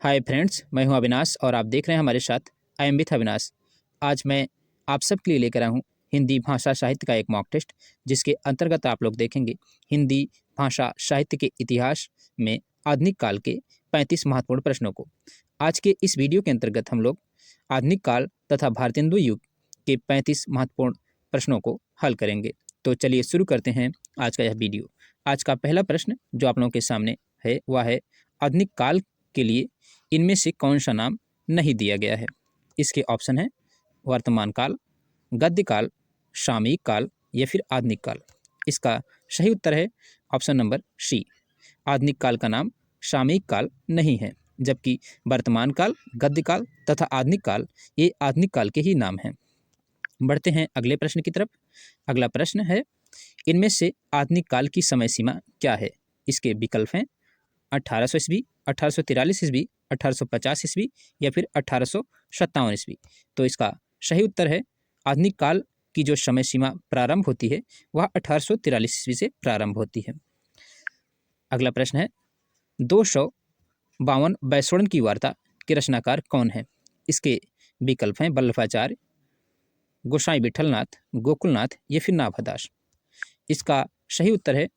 Hi friends, मैं हूं अविनाश और आप देख रहे हैं हमारे साथ आई एम विथ अविनाश। आज मैं आप सबके लिए लेकर आया हूं हिंदी भाषा साहित्य का एक मॉक टेस्ट, जिसके अंतर्गत आप लोग देखेंगे हिंदी भाषा साहित्य के इतिहास में आधुनिक काल के 35 महत्वपूर्ण प्रश्नों को। आज के इस वीडियो के अंतर्गत हम लोग आधुनिक काल तथा भारतेंदु युग के 35 महत्वपूर्ण प्रश्नों को हल करेंगे। तो चलिए शुरू करते हैं आज का यह वीडियो। आज का पहला प्रश्न जो आप लोगों के सामने है वह है आधुनिक काल के लिए इनमें से कौन सा नाम नहीं दिया गया है। इसके ऑप्शन है वर्तमान काल, गद्य काल, सामयिक काल या फिर आधुनिक काल। इसका सही उत्तर है ऑप्शन नंबर सी। आधुनिक काल का नाम सामयिक काल नहीं है, जबकि वर्तमान काल, गद्य काल तथा आधुनिक काल ये आधुनिक काल के ही नाम हैं। बढ़ते हैं अगले प्रश्न की तरफ। अगला प्रश्न है इनमें से आधुनिक काल की समय सीमा क्या है। इसके विकल्प हैं 1800 ईस्वी, 1843 ईस्वी, 1850 ईस्वी या फिर 1857 ईस्वी। तो इसका सही उत्तर है आधुनिक काल की जो समय सीमा प्रारंभ होती है वह 1843 ईस्वी से प्रारंभ होती है। अगला प्रश्न है 252 बैसोड़न की वार्ता के रचनाकार कौन है। इसके विकल्प हैं वल्लभाचार्य, गोसाई विठलनाथ, गोकुलनाथ या फिर नाभादास। इसका सही उत्तर है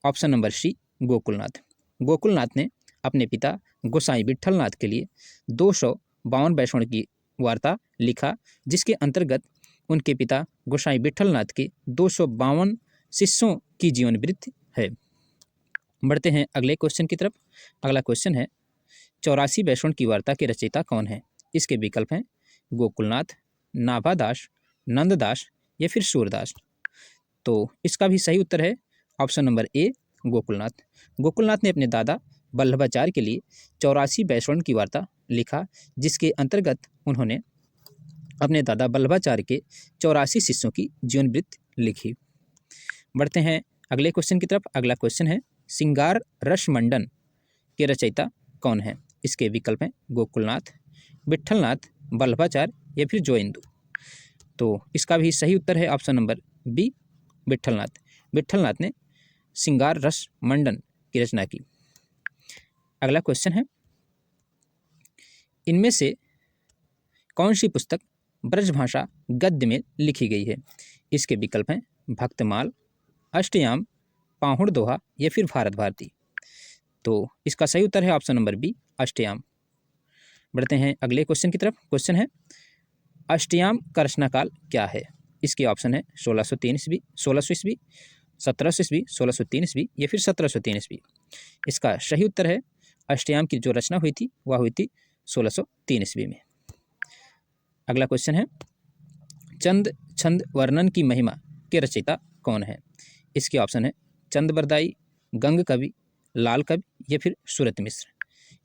option number C, Gokulnath. Gokulnath ने अपने पिता गोसाई विठलनाथ के लिए 252 बैसोड़ की वार्ता लिखा, जिसके अंतर्गत उनके पिता गोसाई विठलनाथ के 252 शिष्यों की जीवन वृत्ति है। बढ़ते हैं अगले क्वेश्चन की तरफ। अगला क्वेश्चन है 84 बैसोड़ की वार्ता के रचयिता कौन है। इसके विकल्प हैं गोकुलनाथ, नाभादास, नंददास या फिर सूरदास। तो इसका भी सही उत्तर है ऑप्शन नंबर ए, गोकुलनाथ। गोकुलनाथ ने अपने दादा वल्लभाचार्य के लिए 84 बैसोड़ की वार्ता लिखा, जिसके अंतर्गत उन्होंने अपने दादा वल्लभाचार्य के 84 शिष्यों की जीवन वृत्ति लिखी। बढ़ते हैं अगले क्वेश्चन की तरफ। अगला क्वेश्चन है श्रृंगार रस मंडन के रचयिता कौन है। इसके विकल्प हैं गोकुलनाथ, विठलनाथ, वल्लभाचार्य या फिर जोइंदू। तो इसका भी सही उत्तर है option number B, Vitthalnath. Vitthalnath ने श्रृंगार रस मंडन की रचना की। अगला क्वेश्चन है इनमें से कौन सी पुस्तक ब्रजभाषा गद्य में लिखी गई है। इसके विकल्प हैं भक्तमाल, अष्टयाम, पाहुड़ दोहा या फिर भारत भारती। तो इसका सही उत्तर है ऑप्शन नंबर बी, अष्टयाम। बढ़ते हैं अगले क्वेश्चन की तरफ। क्वेश्चन है अष्टयाम का रचनाकाल क्या है। इसके ऑप्शन है 1603 ईस्वी, 1600 ईस्वी, 1700 ईस्वी, 1603 ईस्वी या फिर 1703 ईस्वी। इसका सही उत्तर है अष्टयाम की जो रचना हुई थी वह हुई थी 1603 ईस्वी में। अगला क्वेश्चन है चंद छंद वर्णन की महिमा के रचयिता कौन है। इसके ऑप्शन है चंद बरदाई, गंग कवि, लाल कवि या फिर सूरत मिश्र।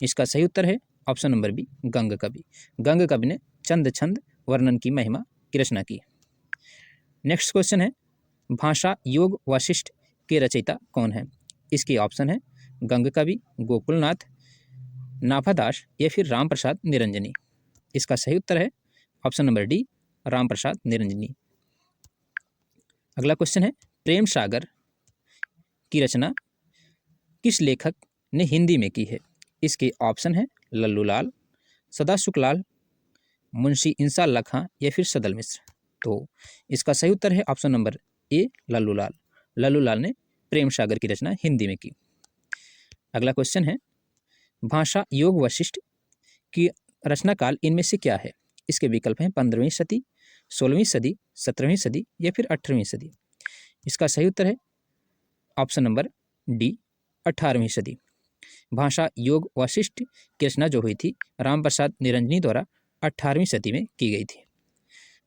इसका सही उत्तर है ऑप्शन नंबर बी, गंग कवि। गंग कवि ने चंद छंद वर्णन की महिमा की रचना की। नेक्स्ट क्वेश्चन है भाषा योग वशिष्ठ के रचयिता कौन है। इसके ऑप्शन है गंग कवि, गोकुलनाथ, नाभादास या फिर राम प्रसाद निरंजनी। इसका सही उत्तर है option number D, Ram Prasad Niranjani. अगला क्वेश्चन है प्रेम सागर की रचना किस लेखक ने हिंदी में की है। इसके ऑप्शन है लल्लू लाल, सदाशुक लाल, मुंशी इंसा अल्लाह खां या फिर सदल मिश्र। तो इसका सही उत्तर है ऑप्शन नंबर ए, लल्लू लाल। लल्लू लाल ने प्रेम सागर की रचना हिंदी में की। अगला क्वेश्चन है भाषा योग वशिष्ठ की रचना काल इनमें से क्या है। इसके विकल्प हैं 15वीं सदी, 16वीं सदी, 17वीं सदी या फिर 18वीं सदी। इसका सही उत्तर है ऑप्शन नंबर डी, 18वीं सदी। भाषा योग वशिष्ठ की रचना जो हुई थी राम प्रसाद निरंजनी द्वारा 18वीं सदी में की गई थी।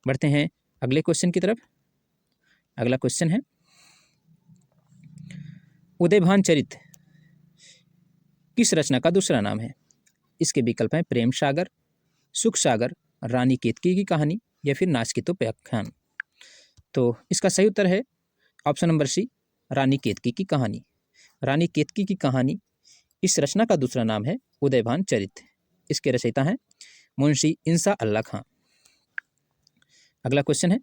बढ़ते हैं अगले क्वेश्चन की तरफ। अगला क्वेश्चन है उदयभान चरित किस रचना का दूसरा नाम है। इसके विकल्प हैं प्रेम सागर, सुख सागर, रानी केतकी की कहानी या फिर नाचकेतोपाख्यान। तो इसका सही उत्तर है ऑप्शन नंबर सी, रानी केतकी की कहानी। रानी केतकी की कहानी इस रचना का दूसरा नाम है उदयभान चरित। इसके रचयिता हैं मुंशी इंसा अल्लाह खां। अगला क्वेश्चन है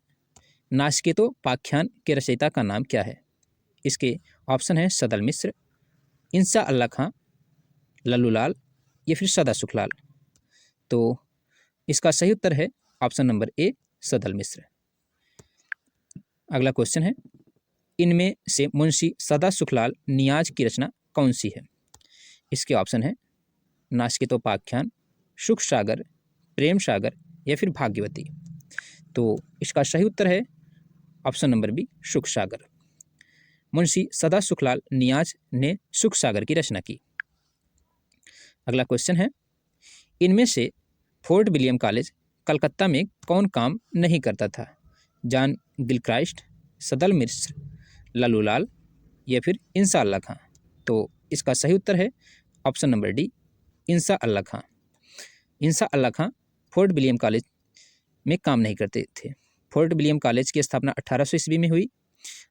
नाचकेतोपाख्यान के रचयिता का नाम क्या है। इसके ऑप्शन है सदल मिश्र, इंसा अल्लाह खां, लल्लू लाल, या फिर सदा सुखलाल। तो इसका सही उत्तर है ऑप्शन नंबर ए, सदल मिश्र। अगला क्वेश्चन है, इनमें से मुंशी सदा सुखलाल नियाज की रचना कौन सी है? इसके ऑप्शन है नास्कितोपाख्यान, सुख सागर, प्रेम सागर या फिर भाग्यवती। तो इसका सही उत्तर है ऑप्शन नंबर बी, सुख सागर। मुंशी सदा सुखलाल नियाज ने सुख सागर की रचना की। अगला क्वेश्चन है, इनमें से फोर्ट विलियम कॉलेज कलकत्ता में कौन काम नहीं करता था? जॉन गिलक्राइस्ट, सदल मिश्र, लल्लूलाल या फिर इंसा अल्लाह खां। तो इसका सही उत्तर है ऑप्शन नंबर डी, इंसा अल्लाह खां। इंसा अल्लाह खां फोर्ट विलियम कॉलेज में काम नहीं करते थे। फोर्ट विलियम कॉलेज की स्थापना 1800 ईस्वी में हुई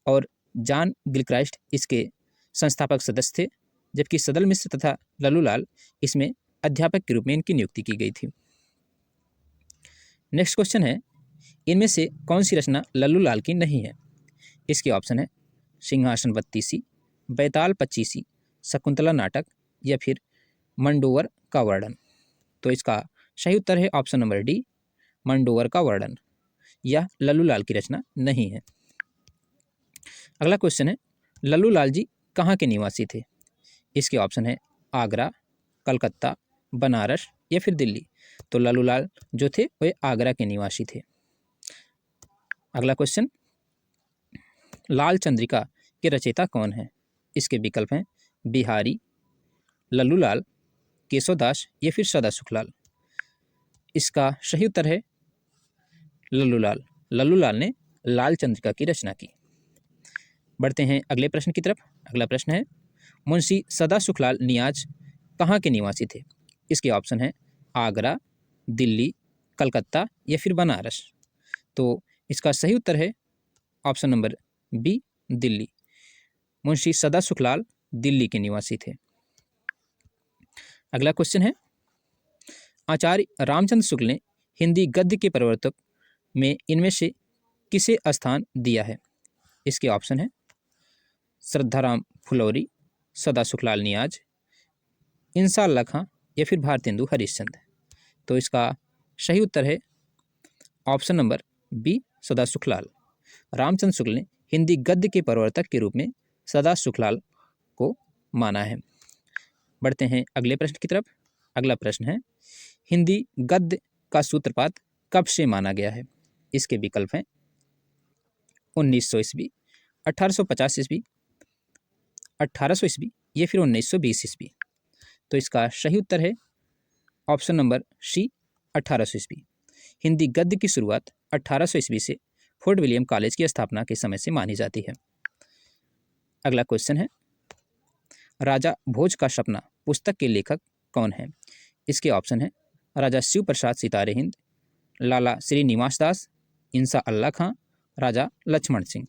और जॉन गिलक्राइस्ट इसके संस्थापक सदस्य थे, जबकि सदल मिश्र तथा लल्लूलाल इसमें अध्यापक के रूप में इनकी नियुक्ति की गई थी। नेक्स्ट क्वेश्चन है, इनमें से कौन सी रचना लल्लूलाल की नहीं है? इसके ऑप्शन है सिंहासन बत्तीसी, बैताल पच्चीसी, शकुंतला नाटक या फिर मंडोवर का वर्णन। तो इसका सही उत्तर है ऑप्शन नंबर डी, मंडोवर का वर्णन। यह लल्लूलाल की रचना नहीं है। अगला क्वेश्चन है, लल्लूलाल जी कहाँ के निवासी थे? इसके ऑप्शन है आगरा, कलकत्ता, बनारस या फिर दिल्ली। तो लल्लूलाल जो थे वे आगरा के निवासी थे। अगला क्वेश्चन, लाल चंद्रिका के रचयिता कौन है? इसके विकल्प हैं बिहारी, लल्लूलाल, केशवदास या फिर सदा सुखलाल। इसका सही उत्तर है लल्लूलाल। लल्लूलाल ने लाल चंद्रिका की रचना की। बढ़ते हैं अगले प्रश्न की तरफ। अगला प्रश्न है, मुंशी सदा सुखलाल नियाज कहाँ के निवासी थे? इसके ऑप्शन हैं आगरा, दिल्ली, कलकत्ता या फिर बनारस। तो इसका सही उत्तर है option number B, Delhi. Munshi Sada Sukhlal Delhi के निवासी थे। अगला क्वेश्चन है, आचार्य रामचंद्र शुक्ल ने हिंदी गद्य के प्रवर्तक में इनमें से किसे स्थान दिया है? इसके ऑप्शन है श्रद्धाराम फुलौरी, सदा सुखलाल नियाज, इंसा अल्लाह खां या फिर भारतेंदु हरिश्चंद्र। तो इसका सही उत्तर है ऑप्शन नंबर बी, सदा सुखलाल। रामचंद्र शुक्ल ने हिंदी गद्य के प्रवर्तक के रूप में सदा सुखलाल को माना है। बढ़ते हैं अगले प्रश्न की तरफ। अगला प्रश्न है, हिंदी गद्य का सूत्रपात कब से माना गया है? इसके विकल्प हैं 1900 ईस्वी, 1850 ईस्वी, 1800 ईस्वी या फिर 1920 ईस्वी। तो इसका सही उत्तर है ऑप्शन नंबर सी, 1800 ईस्वी। हिंदी गद्य की शुरुआत 1800 ईस्वी से फोर्ट विलियम कॉलेज की स्थापना के समय से मानी जाती है। अगला क्वेश्चन है, राजा भोज का सपना पुस्तक के लेखक कौन है? इसके ऑप्शन है राजा शिव प्रसाद सितारे हिंद, लाला श्रीनिवास दास, इंसा अल्लाह खां, राजा लक्ष्मण सिंह।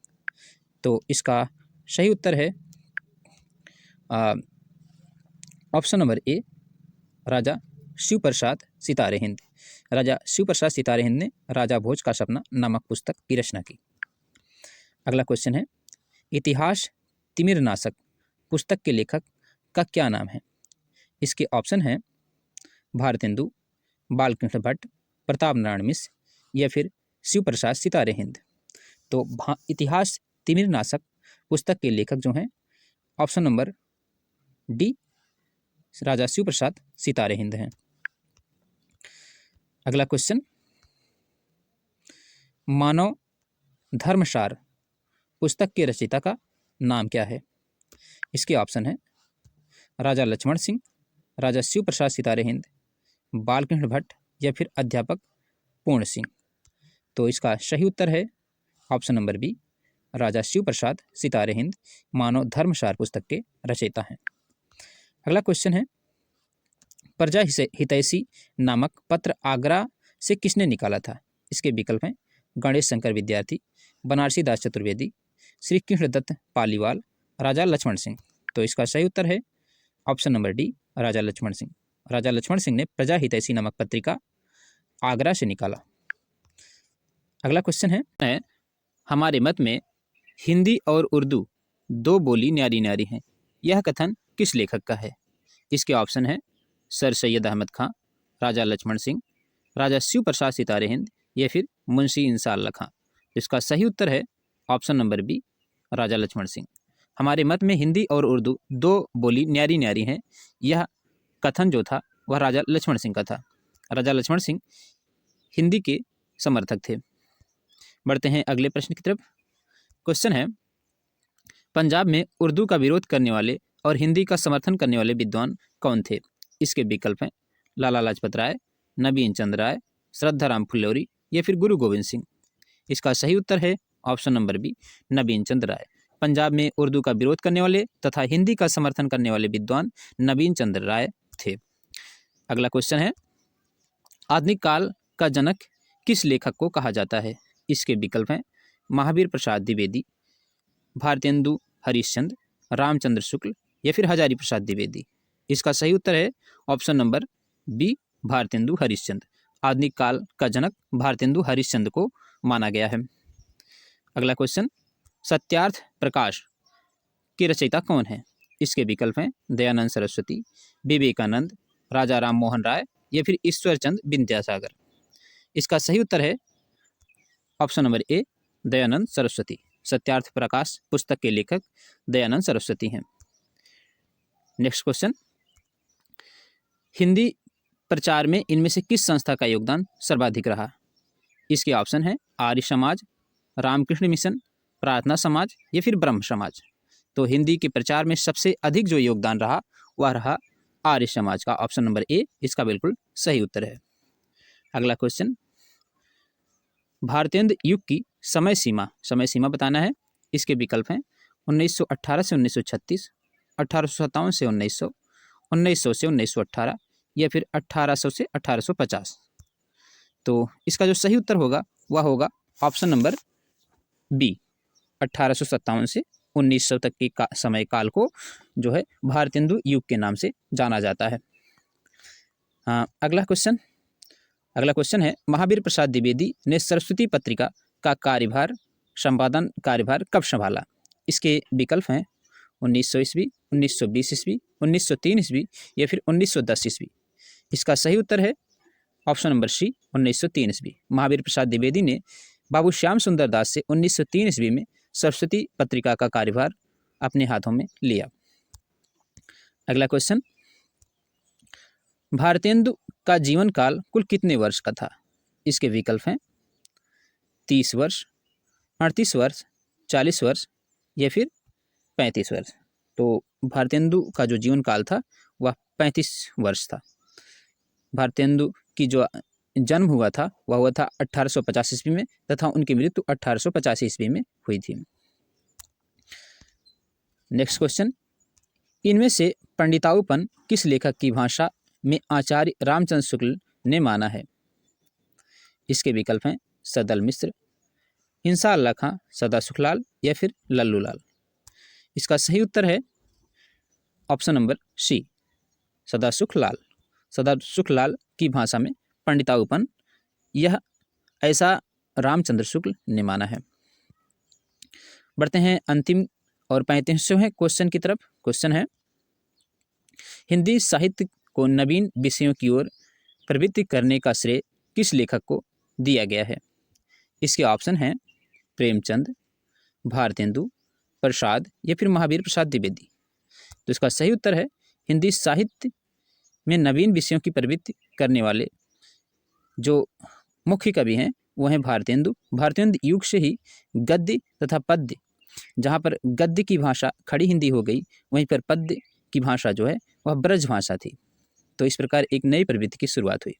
तो इसका सही उत्तर है ऑप्शन नंबर ए, राजा शिव प्रसाद सितारे हिंद। राजा शिव प्रसाद सितारे हिंद ने राजा भोज का सपना नामक पुस्तक की रचना की। अगला क्वेश्चन है, इतिहास तिमिरनाशक पुस्तक के लेखक का क्या नाम है? इसके ऑप्शन हैं भारतेंदु, बालकृष्ण भट्ट, प्रताप नारायण मिश्र या फिर शिव प्रसाद सितारे हिंद। तो इतिहास तिमिरनाशक पुस्तक के लेखक जो हैं ऑप्शन नंबर डी, राजा शिव प्रसाद सितारे हिंद हैं। अगला क्वेश्चन, मानव धर्मसार पुस्तक के रचयिता का नाम क्या है? इसके ऑप्शन है राजा लक्ष्मण सिंह, राजा शिव प्रसाद सितारे हिंद, बालकृष्ण भट्ट या फिर अध्यापक पूर्ण सिंह। तो इसका सही उत्तर है ऑप्शन नंबर बी, राजा शिव प्रसाद सितारे हिंद मानव धर्मसार पुस्तक के रचयिता हैं। अगला क्वेश्चन है, प्रजा हितैषी नामक पत्र आगरा से किसने निकाला था? इसके विकल्प हैं गणेश शंकर विद्यार्थी, बनारसी दास चतुर्वेदी, श्री कृष्ण दत्त पालीवाल, राजा लक्ष्मण सिंह। तो इसका सही उत्तर है ऑप्शन नंबर डी, राजा लक्ष्मण सिंह। राजा लक्ष्मण सिंह ने प्रजा हितैषी नामक पत्रिका आगरा से निकाला। अगला क्वेश्चन है, हमारे मत में हिंदी और उर्दू दो बोली न्यारी न्यारी हैं, यह कथन किस लेखक का है? इसके ऑप्शन है सर सैयद अहमद खां, राजा लक्ष्मण सिंह, राजा शिव प्रसाद सितारे हिंद या फिर मुंशी इंसाअल्लाह खां। इसका सही उत्तर है ऑप्शन नंबर बी, राजा लक्ष्मण सिंह। हमारे मत में हिंदी और उर्दू दो बोली न्यारी न्यारी हैं, यह कथन जो था वह राजा लक्ष्मण सिंह का था। राजा लक्ष्मण सिंह हिंदी के समर्थक थे। बढ़ते हैं अगले प्रश्न की तरफ। क्वेश्चन है, पंजाब में उर्दू का विरोध करने वाले और हिंदी का समर्थन करने वाले विद्वान कौन थे? इसके विकल्प हैं लाला लाजपत राय, नवीन चंद्र राय, श्रद्धाराम फुल्लोरी या फिर गुरु गोविंद सिंह। इसका सही उत्तर है ऑप्शन नंबर बी, नवीन चंद्र राय। पंजाब में उर्दू का विरोध करने वाले तथा हिंदी का समर्थन करने वाले विद्वान नवीन चंद्र राय थे। अगला क्वेश्चन है, आधुनिक काल का जनक किस लेखक को कहा जाता है? इसके विकल्प हैं महावीर प्रसाद द्विवेदी, भारतेंदु हरिश्चंद्र, रामचंद्र शुक्ल या फिर हजारी प्रसाद द्विवेदी। इसका सही उत्तर है option number B, Bharatendu Harishchandra. आधुनिक काल का जनक भारतेंदु हरिश्चंद्र को माना गया है। अगला क्वेश्चन, सत्यार्थ प्रकाश के रचयिता कौन है? इसके विकल्प हैं दयानंद सरस्वती, विवेकानंद, राजा राम मोहन राय या फिर ईश्वरचंद विद्यासागर। इसका सही उत्तर है option number A, Dayanand Saraswati. Satyarth Prakash पुस्तक के लेखक दयानंद सरस्वती हैं। नेक्स्ट क्वेश्चन, हिंदी प्रचार में इनमें से किस संस्था का योगदान सर्वाधिक रहा? इसके ऑप्शन है आर्य समाज, रामकृष्ण मिशन, प्रार्थना समाज या फिर ब्रह्म समाज। तो हिंदी के प्रचार में सबसे अधिक जो योगदान रहा वह रहा आर्य समाज का। ऑप्शन नंबर ए इसका बिल्कुल सही उत्तर है। अगला क्वेश्चन, भारतेंदु युग की समय सीमा बताना है। इसके विकल्प हैं 1918 से 1936, 1857 से 1900, 1900 से 1918 या फिर 1800 से 1850। तो इसका जो सही उत्तर होगा वह होगा ऑप्शन नंबर बी, 1857 से 1900 तक के समय काल को जो है भारतेंदु युग के नाम से जाना जाता है। अगला क्वेश्चन है, महावीर प्रसाद द्विवेदी ने सरस्वती पत्रिका का संपादन कार्यभार कब संभाला? इसके विकल्प हैं 1900 ईस्वी, 1920 ईस्वी, 1903 ईस्वी या फिर 1910 ईस्वी। इसका सही उत्तर है ऑप्शन नंबर सी, 1903 ईस्वी। महावीर प्रसाद द्विवेदी ने बाबू श्याम सुंदर दास से 1903 ईस्वी में सरस्वती पत्रिका का कार्यभार अपने हाथों में लिया। अगला क्वेश्चन, भारतेंदु का जीवन काल कुल कितने वर्ष का था? इसके विकल्प हैं 30 वर्ष, 38 वर्ष, 40 वर्ष या फिर 35 वर्ष। तो भारतेंदु का जो जीवन काल था वह 35 वर्ष था। भारतेंदु की जो जन्म हुआ था वह हुआ था 1850 ईस्वी में तथा उनकी मृत्यु 1885 ईस्वी में हुई थी। नेक्स्ट क्वेश्चन, इनमें से पंडिताऊपन किस लेखक की भाषा में आचार्य रामचंद्र शुक्ल ने माना है? इसके विकल्प हैं सदल मिश्र, इंसाअल्लाह खां, सदा सुखलाल या फिर लल्लू लाल। इसका सही उत्तर है ऑप्शन नंबर सी, सदा सुखलाल। सदा सुखलाल की भाषा में पंडिताऊपन यह ऐसा रामचंद्र शुक्ल ने माना है। बढ़ते हैं अंतिम और 35वें क्वेश्चन की तरफ। क्वेश्चन है, हिंदी साहित्य को नवीन विषयों की ओर प्रवृत्ति करने का श्रेय किस लेखक को दिया गया है? इसके ऑप्शन हैं प्रेमचंद, भारतेंदु प्रसाद या फिर महावीर प्रसाद द्विवेदी। तो इसका सही उत्तर है हिंदी साहित्य में नवीन विषयों की प्रवृत्ति करने वाले जो मुख्य कवि हैं वो हैं भारतेंदु। भारतेंदु युग से ही गद्य तथा पद्य, जहाँ पर गद्य की भाषा खड़ी हिंदी हो गई वहीं पर पद्य की भाषा जो है वह ब्रज भाषा थी। तो इस प्रकार एक नई प्रवृत्ति की शुरुआत हुई।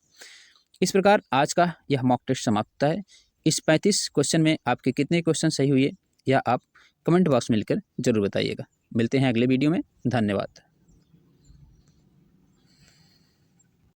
इस प्रकार आज का यह मॉक टेस्ट समाप्त होता है। इस 35 क्वेश्चन में आपके कितने क्वेश्चन सही हुए यह आप कमेंट बॉक्स में लिखकर जरूर बताइएगा। मिलते हैं अगले वीडियो में। धन्यवाद।